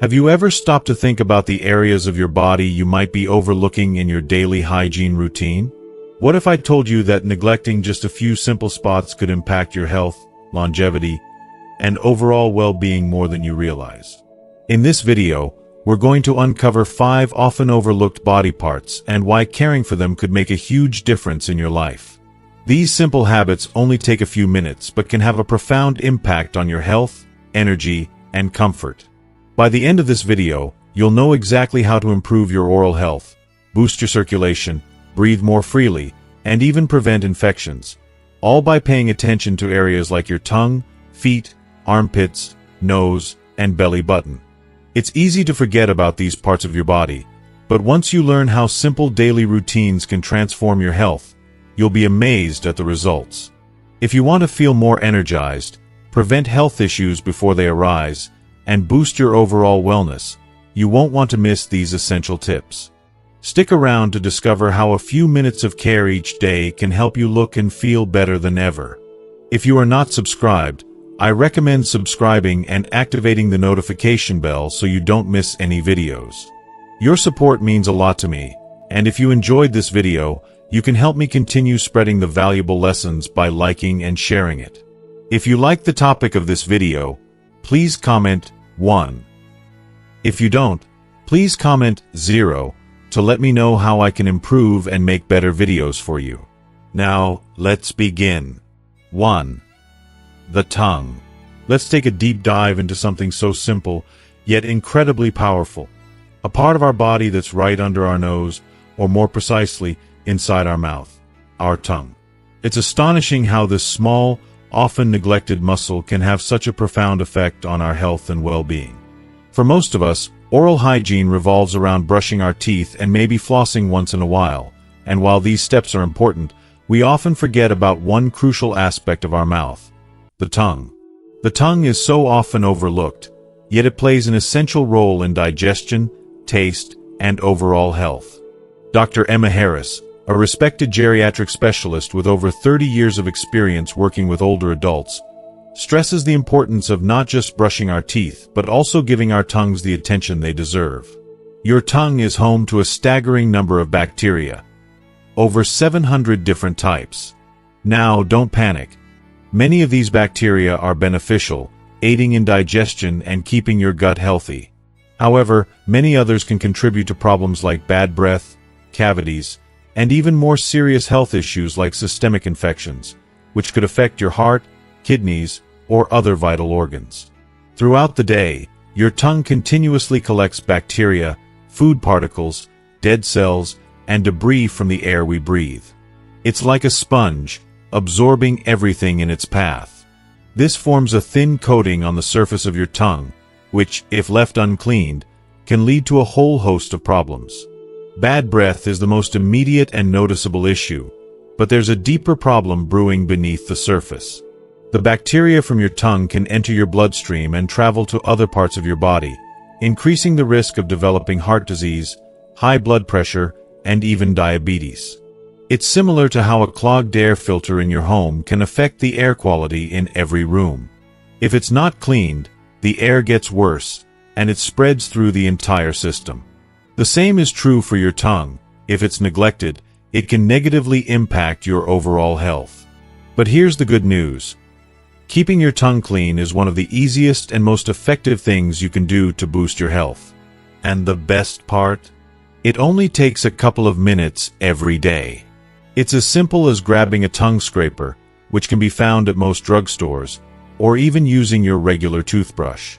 Have you ever stopped to think about the areas of your body you might be overlooking in your daily hygiene routine? What if I told you that neglecting just a few simple spots could impact your health, longevity, and overall well-being more than you realize? In this video, we're going to uncover 5 often overlooked body parts and why caring for them could make a huge difference in your life. These simple habits only take a few minutes but can have a profound impact on your health, energy, and comfort. By the end of this video, you'll know exactly how to improve your oral health, boost your circulation, breathe more freely, and even prevent infections, all by paying attention to areas like your tongue, feet, armpits, nose, and belly button. It's easy to forget about these parts of your body, but once you learn how simple daily routines can transform your health, you'll be amazed at the results. If you want to feel more energized, prevent health issues before they arise, and boost your overall wellness, you won't want to miss these essential tips. Stick around to discover how a few minutes of care each day can help you look and feel better than ever. If you are not subscribed, I recommend subscribing and activating the notification bell so you don't miss any videos. Your support means a lot to me, and if you enjoyed this video, you can help me continue spreading the valuable lessons by liking and sharing it. If you like the topic of this video, please comment 1. If you don't, please comment 0 to let me know how I can improve and make better videos for you. Now, let's begin. 1. The tongue. Let's take a deep dive into something so simple, yet incredibly powerful. A part of our body that's right under our nose, or more precisely, inside our mouth, our tongue. It's astonishing how this small, often neglected muscle can have such a profound effect on our health and well-being. For most of us, oral hygiene revolves around brushing our teeth and maybe flossing once in a while, and while these steps are important, we often forget about one crucial aspect of our mouth: the tongue. The tongue is so often overlooked, yet it plays an essential role in digestion, taste, and overall health. Dr. Emma Harris, a respected geriatric specialist with over 30 years of experience working with older adults, stresses the importance of not just brushing our teeth, but also giving our tongues the attention they deserve. Your tongue is home to a staggering number of bacteria, over 700 different types. Now, don't panic. Many of these bacteria are beneficial, aiding in digestion and keeping your gut healthy. However, many others can contribute to problems like bad breath, cavities, and even more serious health issues like systemic infections, which could affect your heart, kidneys, or other vital organs. Throughout the day, your tongue continuously collects bacteria, food particles, dead cells, and debris from the air we breathe. It's like a sponge, absorbing everything in its path. This forms a thin coating on the surface of your tongue, which, if left uncleaned, can lead to a whole host of problems. Bad breath is the most immediate and noticeable issue, but there's a deeper problem brewing beneath the surface. The bacteria from your tongue can enter your bloodstream and travel to other parts of your body, increasing the risk of developing heart disease, high blood pressure, and even diabetes. It's similar to how a clogged air filter in your home can affect the air quality in every room. If it's not cleaned, the air gets worse, and it spreads through the entire system. The same is true for your tongue. If it's neglected, it can negatively impact your overall health. But here's the good news. Keeping your tongue clean is one of the easiest and most effective things you can do to boost your health. And the best part? It only takes a couple of minutes every day. It's as simple as grabbing a tongue scraper, which can be found at most drugstores, or even using your regular toothbrush.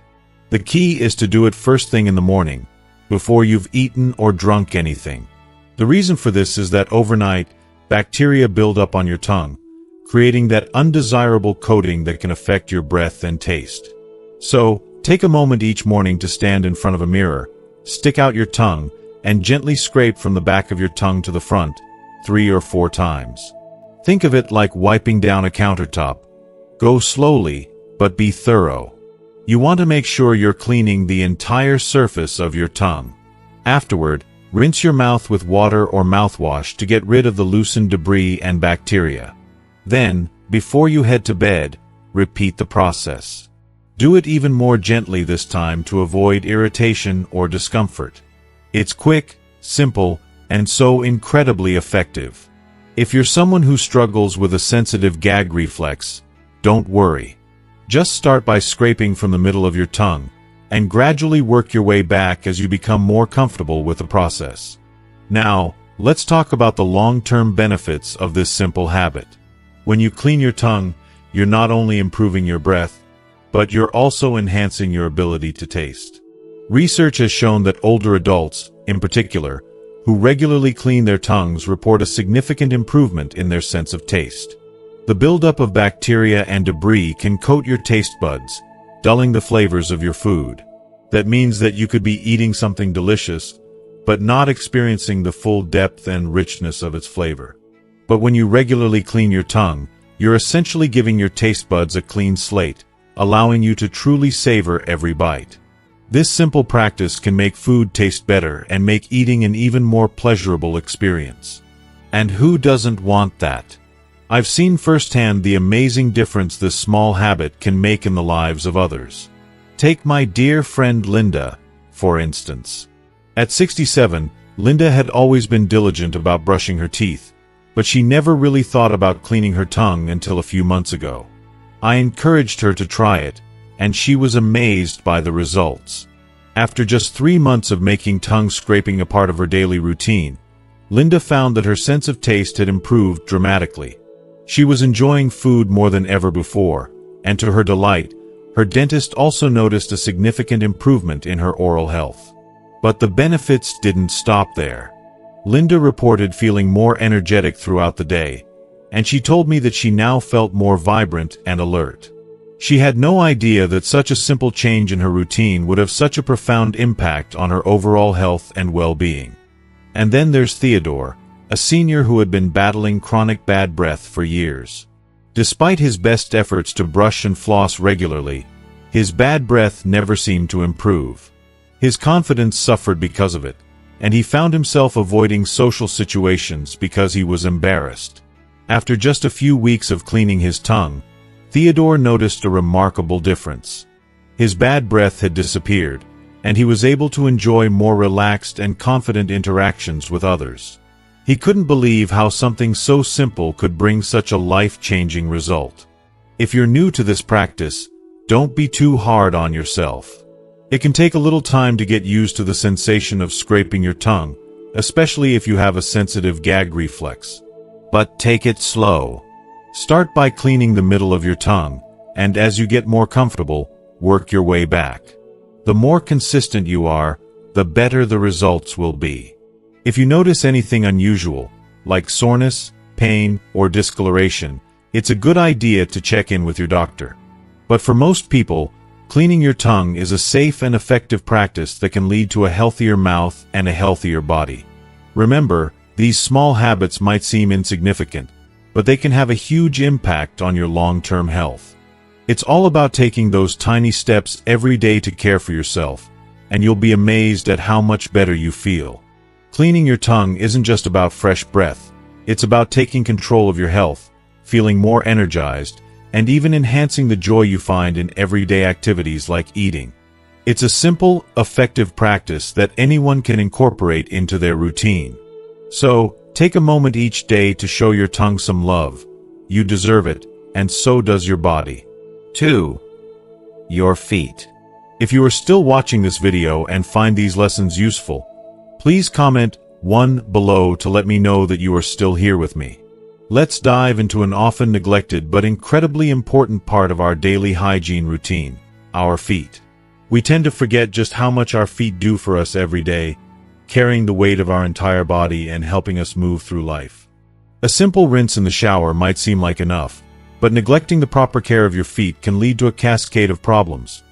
The key is to do it first thing in the morning, before you've eaten or drunk anything. The reason for this is that overnight, bacteria build up on your tongue, creating that undesirable coating that can affect your breath and taste. So, take a moment each morning to stand in front of a mirror, stick out your tongue, and gently scrape from the back of your tongue to the front, 3 or 4 times. Think of it like wiping down a countertop. Go slowly, but be thorough. You want to make sure you're cleaning the entire surface of your tongue. Afterward, rinse your mouth with water or mouthwash to get rid of the loosened debris and bacteria. Then, before you head to bed, repeat the process. Do it even more gently this time to avoid irritation or discomfort. It's quick, simple, and so incredibly effective. If you're someone who struggles with a sensitive gag reflex, don't worry. Just start by scraping from the middle of your tongue, and gradually work your way back as you become more comfortable with the process. Now, let's talk about the long-term benefits of this simple habit. When you clean your tongue, you're not only improving your breath, but you're also enhancing your ability to taste. Research has shown that older adults, in particular, who regularly clean their tongues report a significant improvement in their sense of taste. The buildup of bacteria and debris can coat your taste buds, dulling the flavors of your food. That means that you could be eating something delicious, but not experiencing the full depth and richness of its flavor. But when you regularly clean your tongue, you're essentially giving your taste buds a clean slate, allowing you to truly savor every bite. This simple practice can make food taste better and make eating an even more pleasurable experience. And who doesn't want that? I've seen firsthand the amazing difference this small habit can make in the lives of others. Take my dear friend Linda, for instance. At 67, Linda had always been diligent about brushing her teeth, but she never really thought about cleaning her tongue until a few months ago. I encouraged her to try it, and she was amazed by the results. After just 3 months of making tongue scraping a part of her daily routine, Linda found that her sense of taste had improved dramatically. She was enjoying food more than ever before, and to her delight, her dentist also noticed a significant improvement in her oral health. But the benefits didn't stop there. Linda reported feeling more energetic throughout the day, and she told me that she now felt more vibrant and alert. She had no idea that such a simple change in her routine would have such a profound impact on her overall health and well-being. And then there's Theodore, a senior who had been battling chronic bad breath for years. Despite his best efforts to brush and floss regularly, his bad breath never seemed to improve. His confidence suffered because of it, and he found himself avoiding social situations because he was embarrassed. After just a few weeks of cleaning his tongue, Theodore noticed a remarkable difference. His bad breath had disappeared, and he was able to enjoy more relaxed and confident interactions with others. He couldn't believe how something so simple could bring such a life-changing result. If you're new to this practice, don't be too hard on yourself. It can take a little time to get used to the sensation of scraping your tongue, especially if you have a sensitive gag reflex. But take it slow. Start by cleaning the middle of your tongue, and as you get more comfortable, work your way back. The more consistent you are, the better the results will be. If you notice anything unusual, like soreness, pain, or discoloration, it's a good idea to check in with your doctor. But for most people, cleaning your tongue is a safe and effective practice that can lead to a healthier mouth and a healthier body. Remember, these small habits might seem insignificant, but they can have a huge impact on your long-term health. It's all about taking those tiny steps every day to care for yourself, and you'll be amazed at how much better you feel. Cleaning your tongue isn't just about fresh breath, it's about taking control of your health, feeling more energized, and even enhancing the joy you find in everyday activities like eating. It's a simple, effective practice that anyone can incorporate into their routine. So, take a moment each day to show your tongue some love. You deserve it, and so does your body. 2. Your feet. If you are still watching this video and find these lessons useful, please comment 1 below to let me know that you are still here with me. Let's dive into an often neglected but incredibly important part of our daily hygiene routine, our feet. We tend to forget just how much our feet do for us every day, carrying the weight of our entire body and helping us move through life. A simple rinse in the shower might seem like enough, but neglecting the proper care of your feet can lead to a cascade of problems.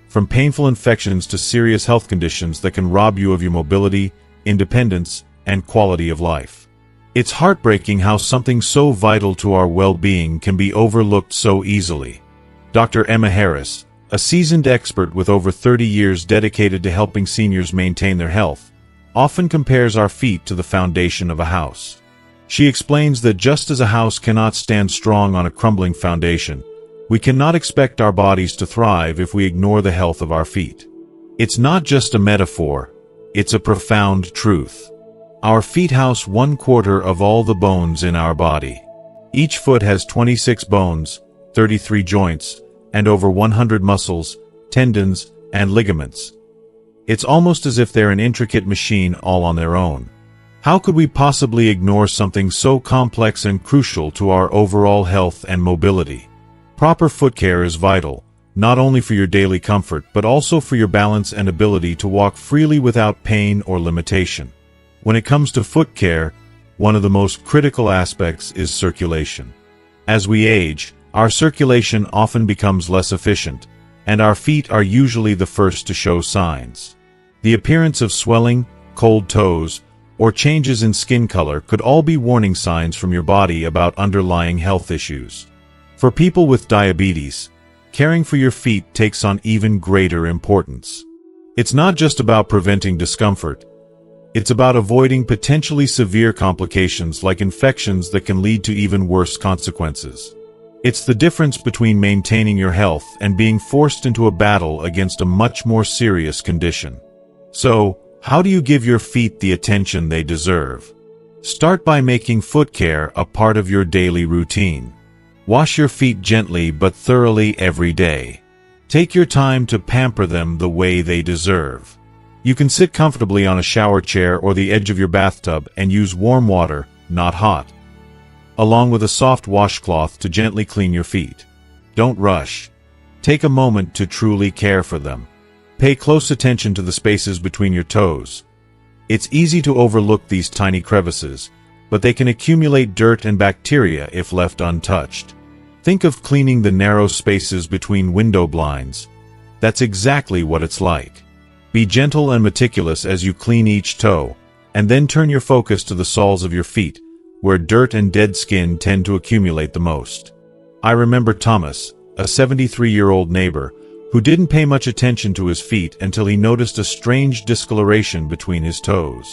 From painful infections to serious health conditions that can rob you of your mobility, independence, and quality of life. It's heartbreaking how something so vital to our well-being can be overlooked so easily. Dr. Emma Harris, a seasoned expert with over 30 years dedicated to helping seniors maintain their health, often compares our feet to the foundation of a house. She explains that just as a house cannot stand strong on a crumbling foundation, We cannot expect our bodies to thrive if we ignore the health of our feet. It's not just a metaphor, it's a profound truth. Our feet house 1/4 of all the bones in our body. Each foot has 26 bones, 33 joints, and over 100 muscles, tendons, and ligaments. It's almost as if they're an intricate machine all on their own. How could we possibly ignore something so complex and crucial to our overall health and mobility? Proper foot care is vital, not only for your daily comfort but also for your balance and ability to walk freely without pain or limitation. When it comes to foot care, one of the most critical aspects is circulation. As we age, our circulation often becomes less efficient, and our feet are usually the first to show signs. The appearance of swelling, cold toes, or changes in skin color could all be warning signs from your body about underlying health issues. For people with diabetes, caring for your feet takes on even greater importance. It's not just about preventing discomfort. It's about avoiding potentially severe complications like infections that can lead to even worse consequences. It's the difference between maintaining your health and being forced into a battle against a much more serious condition. So, how do you give your feet the attention they deserve? Start by making foot care a part of your daily routine. Wash your feet gently but thoroughly every day. Take your time to pamper them the way they deserve. You can sit comfortably on a shower chair or the edge of your bathtub and use warm water, not hot, along with a soft washcloth to gently clean your feet. Don't rush. Take a moment to truly care for them. Pay close attention to the spaces between your toes. It's easy to overlook these tiny crevices, but they can accumulate dirt and bacteria if left untouched. Think of cleaning the narrow spaces between window blinds. That's exactly what it's like. Be gentle and meticulous as you clean each toe, and then turn your focus to the soles of your feet, where dirt and dead skin tend to accumulate the most. I remember Thomas, a 73-year-old neighbor, who didn't pay much attention to his feet until he noticed a strange discoloration between his toes.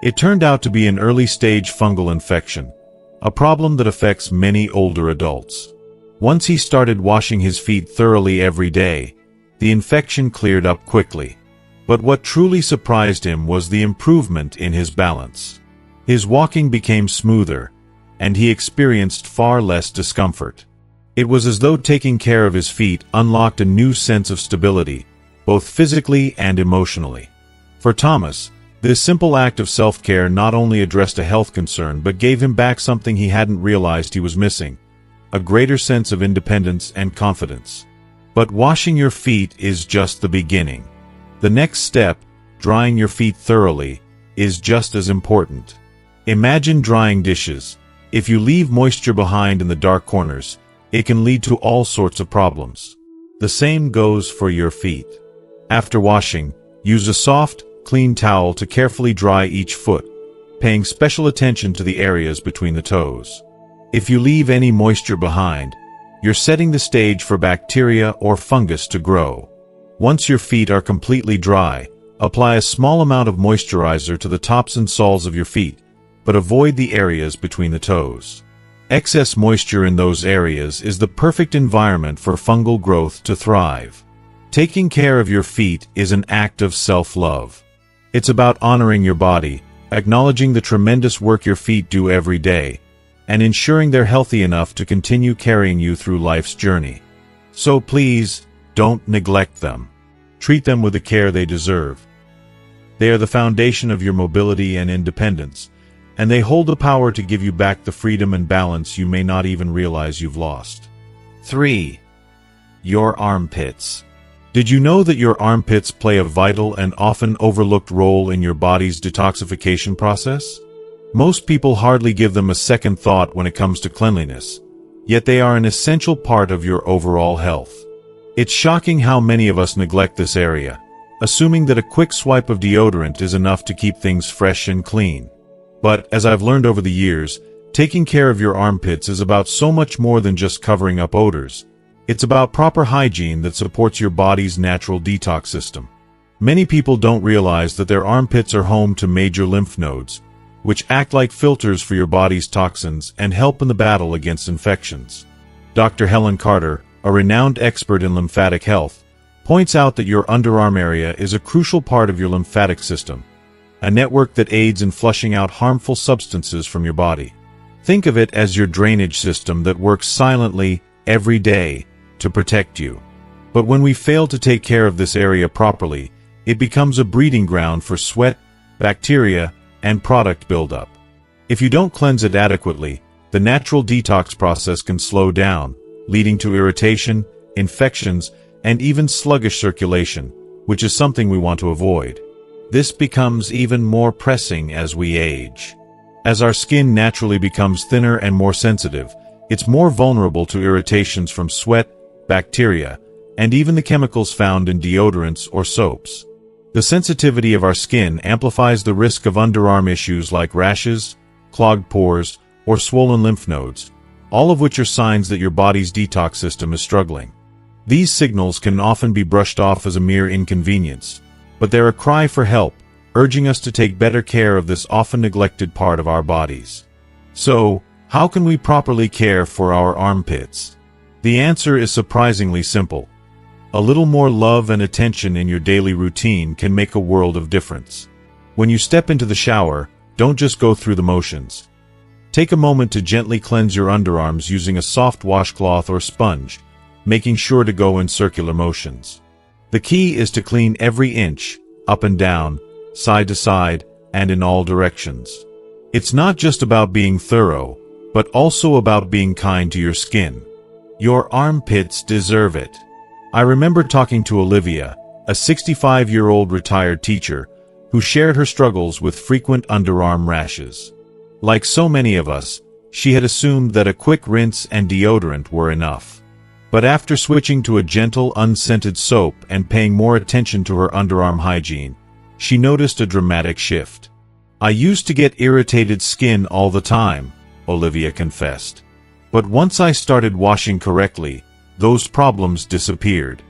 It turned out to be an early-stage fungal infection, a problem that affects many older adults. Once he started washing his feet thoroughly every day, the infection cleared up quickly. But what truly surprised him was the improvement in his balance. His walking became smoother, and he experienced far less discomfort. It was as though taking care of his feet unlocked a new sense of stability, both physically and emotionally. For Thomas, this simple act of self-care not only addressed a health concern but gave him back something he hadn't realized he was missing, a greater sense of independence and confidence. But washing your feet is just the beginning. The next step, drying your feet thoroughly, is just as important. Imagine drying dishes. If you leave moisture behind in the dark corners, it can lead to all sorts of problems. The same goes for your feet. After washing, use a soft, clean towel to carefully dry each foot, paying special attention to the areas between the toes. If you leave any moisture behind, you're setting the stage for bacteria or fungus to grow. Once your feet are completely dry, apply a small amount of moisturizer to the tops and soles of your feet, but avoid the areas between the toes. Excess moisture in those areas is the perfect environment for fungal growth to thrive. Taking care of your feet is an act of self-love. It's about honoring your body, acknowledging the tremendous work your feet do every day, and ensuring they're healthy enough to continue carrying you through life's journey. So please, don't neglect them. Treat them with the care they deserve. They are the foundation of your mobility and independence, and they hold the power to give you back the freedom and balance you may not even realize you've lost. 3. Your armpits. Did you know that your armpits play a vital and often overlooked role in your body's detoxification process? Most people hardly give them a second thought when it comes to cleanliness, yet they are an essential part of your overall health. It's shocking how many of us neglect this area, assuming that a quick swipe of deodorant is enough to keep things fresh and clean. But, as I've learned over the years, taking care of your armpits is about so much more than just covering up odors. It's about proper hygiene that supports your body's natural detox system. Many people don't realize that their armpits are home to major lymph nodes, which act like filters for your body's toxins and help in the battle against infections. Dr. Helen Carter, a renowned expert in lymphatic health, points out that your underarm area is a crucial part of your lymphatic system, a network that aids in flushing out harmful substances from your body. Think of it as your drainage system that works silently every day to protect you. But when we fail to take care of this area properly, it becomes a breeding ground for sweat, bacteria, and product buildup. If you don't cleanse it adequately, the natural detox process can slow down, leading to irritation, infections, and even sluggish circulation, which is something we want to avoid. This becomes even more pressing as we age. As our skin naturally becomes thinner and more sensitive, it's more vulnerable to irritations from sweat, bacteria, and even the chemicals found in deodorants or soaps. The sensitivity of our skin amplifies the risk of underarm issues like rashes, clogged pores, or swollen lymph nodes, all of which are signs that your body's detox system is struggling. These signals can often be brushed off as a mere inconvenience, but they're a cry for help, urging us to take better care of this often neglected part of our bodies. So, how can we properly care for our armpits? The answer is surprisingly simple. A little more love and attention in your daily routine can make a world of difference. When you step into the shower, don't just go through the motions. Take a moment to gently cleanse your underarms using a soft washcloth or sponge, making sure to go in circular motions. The key is to clean every inch, up and down, side to side, and in all directions. It's not just about being thorough, but also about being kind to your skin. Your armpits deserve it. I remember talking to Olivia, a 65-year-old retired teacher, who shared her struggles with frequent underarm rashes. Like so many of us, she had assumed that a quick rinse and deodorant were enough. But after switching to a gentle, unscented soap and paying more attention to her underarm hygiene, she noticed a dramatic shift. "I used to get irritated skin all the time," Olivia confessed. "But once I started washing correctly, those problems disappeared."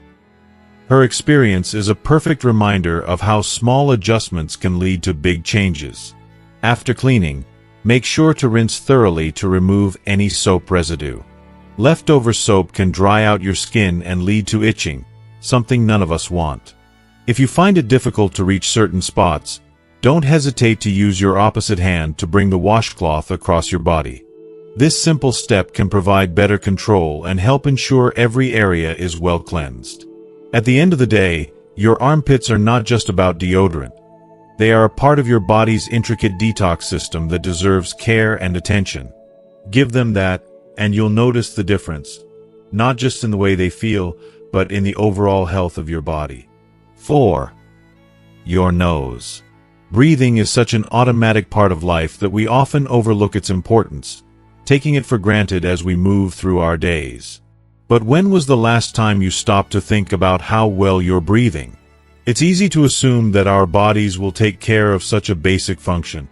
Her experience is a perfect reminder of how small adjustments can lead to big changes. After cleaning, make sure to rinse thoroughly to remove any soap residue. Leftover soap can dry out your skin and lead to itching, something none of us want. If you find it difficult to reach certain spots, don't hesitate to use your opposite hand to bring the washcloth across your body. This simple step can provide better control and help ensure every area is well cleansed. At the end of the day, your armpits are not just about deodorant. They are a part of your body's intricate detox system that deserves care and attention. Give them that, and you'll notice the difference, not just in the way they feel, but in the overall health of your body. 4. Your nose. Breathing is such an automatic part of life that we often overlook its importance, taking it for granted as we move through our days. But when was the last time you stopped to think about how well you're breathing? It's easy to assume that our bodies will take care of such a basic function,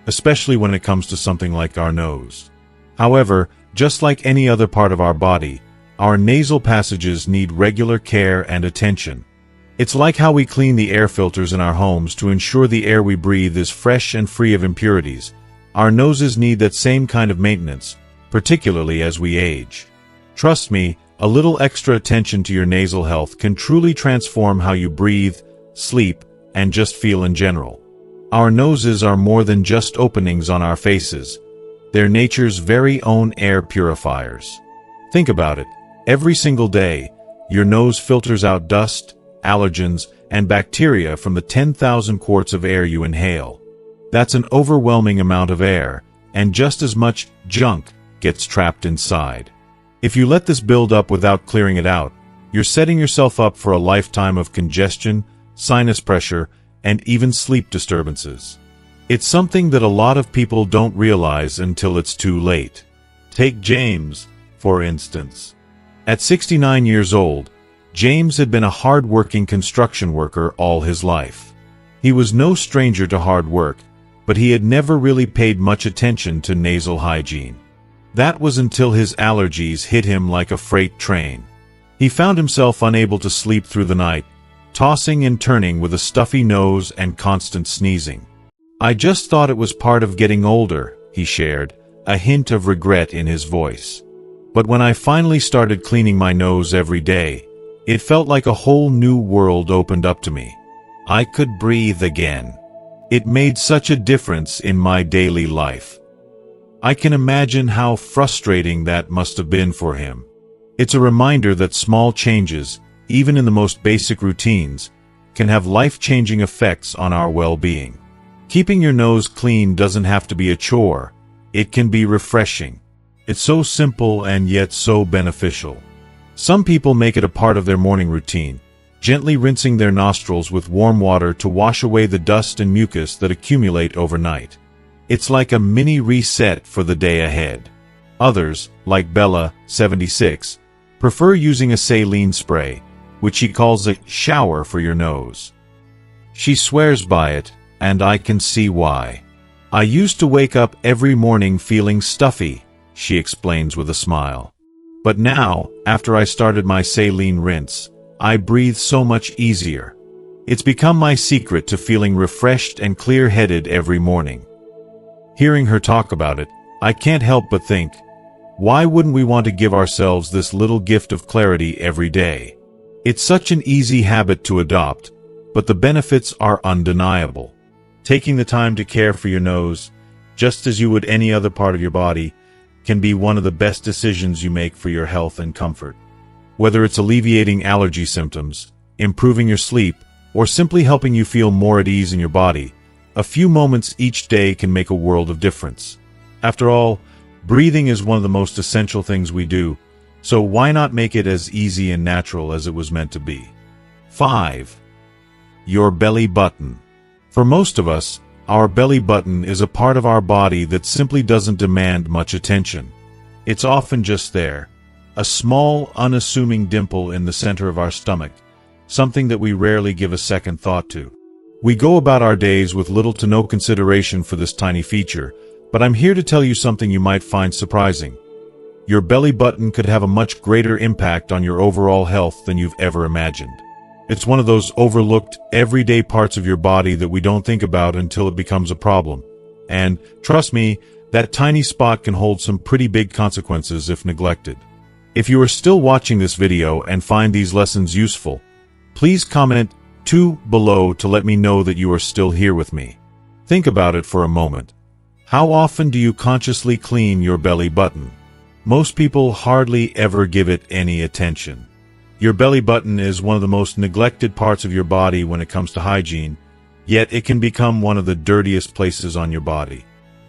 especially when it comes to something like our nose. However, just like any other part of our body, our nasal passages need regular care and attention. It's like how we clean the air filters in our homes to ensure the air we breathe is fresh and free of impurities. Our noses need that same kind of maintenance, particularly as we age. Trust me, a little extra attention to your nasal health can truly transform how you breathe, sleep, and just feel in general. Our noses are more than just openings on our faces. They're nature's very own air purifiers. Think about it. Every single day, your nose filters out dust, allergens, and bacteria from the 10,000 quarts of air you inhale. That's an overwhelming amount of air, and just as much junk gets trapped inside. If you let this build up without clearing it out, you're setting yourself up for a lifetime of congestion, sinus pressure, and even sleep disturbances. It's something that a lot of people don't realize until it's too late. Take James, for instance. At 69 years old, James had been a hard-working construction worker all his life. He was no stranger to hard work, but he had never really paid much attention to nasal hygiene. That was until his allergies hit him like a freight train. He found himself unable to sleep through the night, tossing and turning with a stuffy nose and constant sneezing. "I just thought it was part of getting older," he shared, a hint of regret in his voice. But when I finally started cleaning my nose every day, it felt like a whole new world opened up to me. I could breathe again. It made such a difference in my daily life. I can imagine how frustrating that must have been for him. It's a reminder that small changes, even in the most basic routines, can have life-changing effects on our well-being. Keeping your nose clean doesn't have to be a chore. It can be refreshing. It's so simple and yet so beneficial. Some people make it a part of their morning routine, gently rinsing their nostrils with warm water to wash away the dust and mucus that accumulate overnight. It's like a mini reset for the day ahead. Others, like Bella, 76, prefer using a saline spray, which she calls a shower for your nose. She swears by it, and I can see why. I used to wake up every morning feeling stuffy, she explains with a smile. But now, after I started my saline rinse, I breathe so much easier. It's become my secret to feeling refreshed and clear-headed every morning. Hearing her talk about it, I can't help but think, why wouldn't we want to give ourselves this little gift of clarity every day? It's such an easy habit to adopt, but the benefits are undeniable. Taking the time to care for your nose, just as you would any other part of your body, can be one of the best decisions you make for your health and comfort. Whether it's alleviating allergy symptoms, improving your sleep, or simply helping you feel more at ease in your body, a few moments each day can make a world of difference. After all, breathing is one of the most essential things we do, so why not make it as easy and natural as it was meant to be? 5. Your belly button. For most of us, our belly button is a part of our body that simply doesn't demand much attention. It's often just there, a small, unassuming dimple in the center of our stomach, something that we rarely give a second thought to. We go about our days with little to no consideration for this tiny feature, but I'm here to tell you something you might find surprising. Your belly button could have a much greater impact on your overall health than you've ever imagined. It's one of those overlooked, everyday parts of your body that we don't think about until it becomes a problem. And, trust me, that tiny spot can hold some pretty big consequences if neglected. If you are still watching this video and find these lessons useful, please comment 2 below to let me know that you are still here with me. Think about it for a moment. How often do you consciously clean your belly button? Most people hardly ever give it any attention. Your belly button is one of the most neglected parts of your body when it comes to hygiene, yet it can become one of the dirtiest places on your body.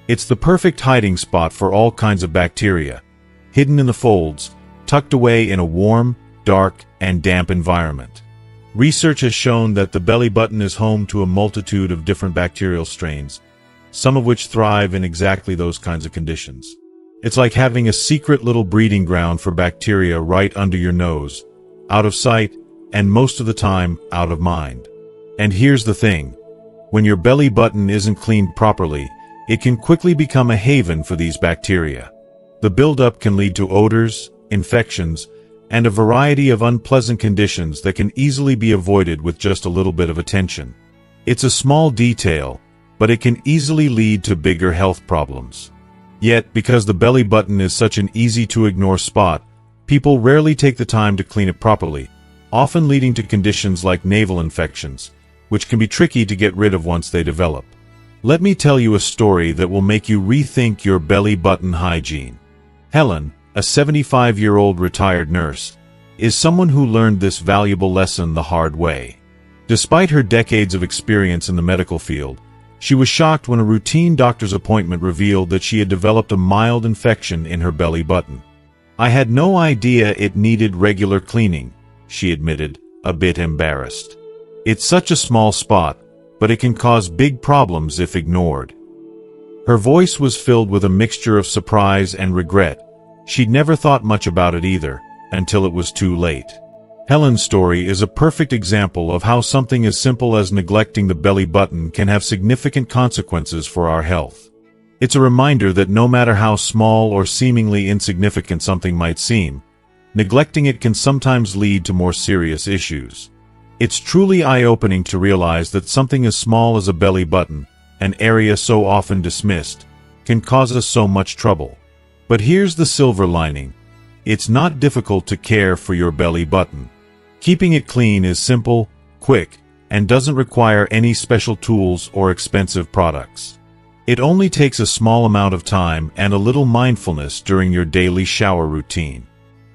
It's the perfect hiding spot for all kinds of bacteria, hidden in the folds, tucked away in a warm, dark, and damp environment. Research has shown that the belly button is home to a multitude of different bacterial strains, some of which thrive in exactly those kinds of conditions. It's like having a secret little breeding ground for bacteria right under your nose, out of sight, and most of the time, out of mind. And here's the thing. When your belly button isn't cleaned properly, it can quickly become a haven for these bacteria. The buildup can lead to odors, infections, and a variety of unpleasant conditions that can easily be avoided with just a little bit of attention. It's a small detail, but it can easily lead to bigger health problems. Yet, because the belly button is such an easy-to-ignore spot, people rarely take the time to clean it properly, often leading to conditions like navel infections, which can be tricky to get rid of once they develop. Let me tell you a story that will make you rethink your belly button hygiene. Helen, a 75-year-old retired nurse, is someone who learned this valuable lesson the hard way. Despite her decades of experience in the medical field, she was shocked when a routine doctor's appointment revealed that she had developed a mild infection in her belly button. "I had no idea it needed regular cleaning," she admitted, a bit embarrassed. "It's such a small spot, but it can cause big problems if ignored." Her voice was filled with a mixture of surprise and regret. She'd never thought much about it either, until it was too late. Helen's story is a perfect example of how something as simple as neglecting the belly button can have significant consequences for our health. It's a reminder that no matter how small or seemingly insignificant something might seem, neglecting it can sometimes lead to more serious issues. It's truly eye-opening to realize that something as small as a belly button, an area so often dismissed, can cause us so much trouble. But here's the silver lining. It's not difficult to care for your belly button. Keeping it clean is simple, quick, and doesn't require any special tools or expensive products. It only takes a small amount of time and a little mindfulness during your daily shower routine.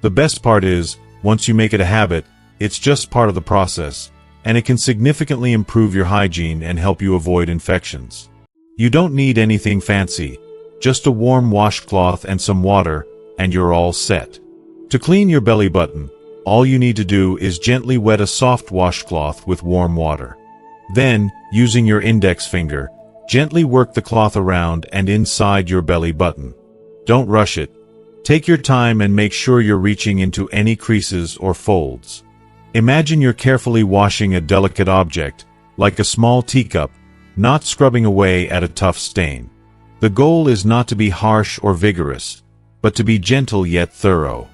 The best part is, once you make it a habit, it's just part of the process, and it can significantly improve your hygiene and help you avoid infections. You don't need anything fancy, just a warm washcloth and some water, and you're all set. To clean your belly button, all you need to do is gently wet a soft washcloth with warm water. Then, using your index finger, gently work the cloth around and inside your belly button. Don't rush it. Take your time and make sure you're reaching into any creases or folds. Imagine you're carefully washing a delicate object, like a small teacup, not scrubbing away at a tough stain. The goal is not to be harsh or vigorous, but to be gentle yet thorough.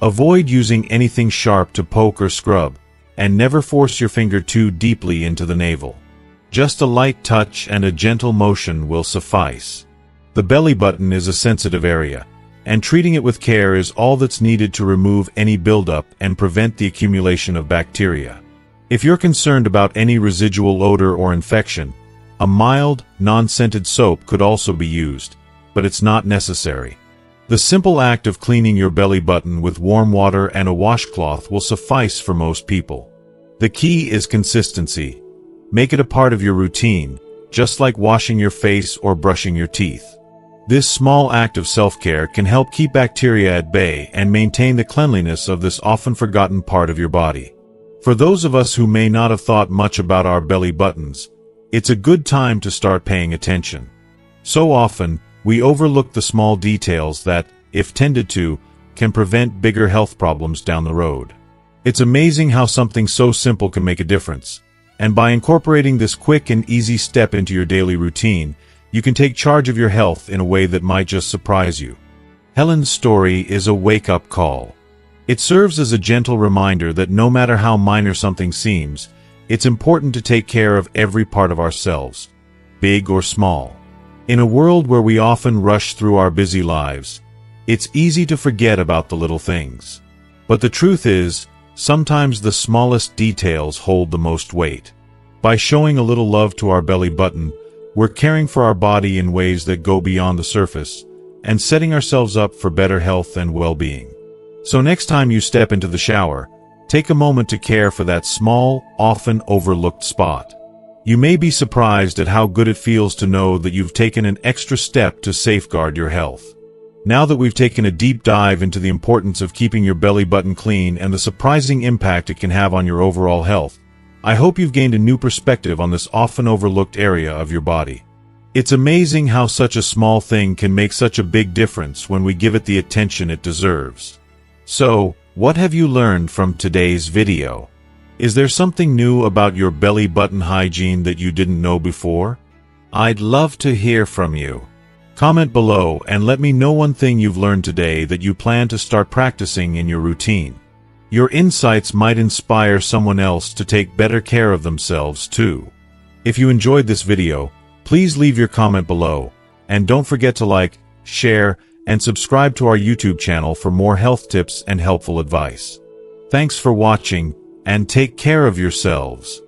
Avoid using anything sharp to poke or scrub, and never force your finger too deeply into the navel. Just a light touch and a gentle motion will suffice. The belly button is a sensitive area, and treating it with care is all that's needed to remove any buildup and prevent the accumulation of bacteria. If you're concerned about any residual odor or infection, a mild, non-scented soap could also be used, but it's not necessary. The simple act of cleaning your belly button with warm water and a washcloth will suffice for most people. The key is consistency. Make it a part of your routine, just like washing your face or brushing your teeth. This small act of self-care can help keep bacteria at bay and maintain the cleanliness of this often forgotten part of your body. For those of us who may not have thought much about our belly buttons, it's a good time to start paying attention. So often, we overlook the small details that, if tended to, can prevent bigger health problems down the road. It's amazing how something so simple can make a difference. And by incorporating this quick and easy step into your daily routine, you can take charge of your health in a way that might just surprise you. Helen's story is a wake-up call. It serves as a gentle reminder that no matter how minor something seems, it's important to take care of every part of ourselves, big or small. In a world where we often rush through our busy lives, it's easy to forget about the little things. But the truth is, sometimes the smallest details hold the most weight. By showing a little love to our belly button, we're caring for our body in ways that go beyond the surface, and setting ourselves up for better health and well-being. So next time you step into the shower, take a moment to care for that small, often overlooked spot. You may be surprised at how good it feels to know that you've taken an extra step to safeguard your health. Now that we've taken a deep dive into the importance of keeping your belly button clean and the surprising impact it can have on your overall health, I hope you've gained a new perspective on this often overlooked area of your body. It's amazing how such a small thing can make such a big difference when we give it the attention it deserves. So, what have you learned from today's video? Is there something new about your belly button hygiene that you didn't know before? I'd love to hear from you. Comment below and let me know one thing you've learned today that you plan to start practicing in your routine. Your insights might inspire someone else to take better care of themselves too. If you enjoyed this video, please leave your comment below, and don't forget to like, share, and subscribe to our YouTube channel for more health tips and helpful advice. Thanks for watching, and take care of yourselves.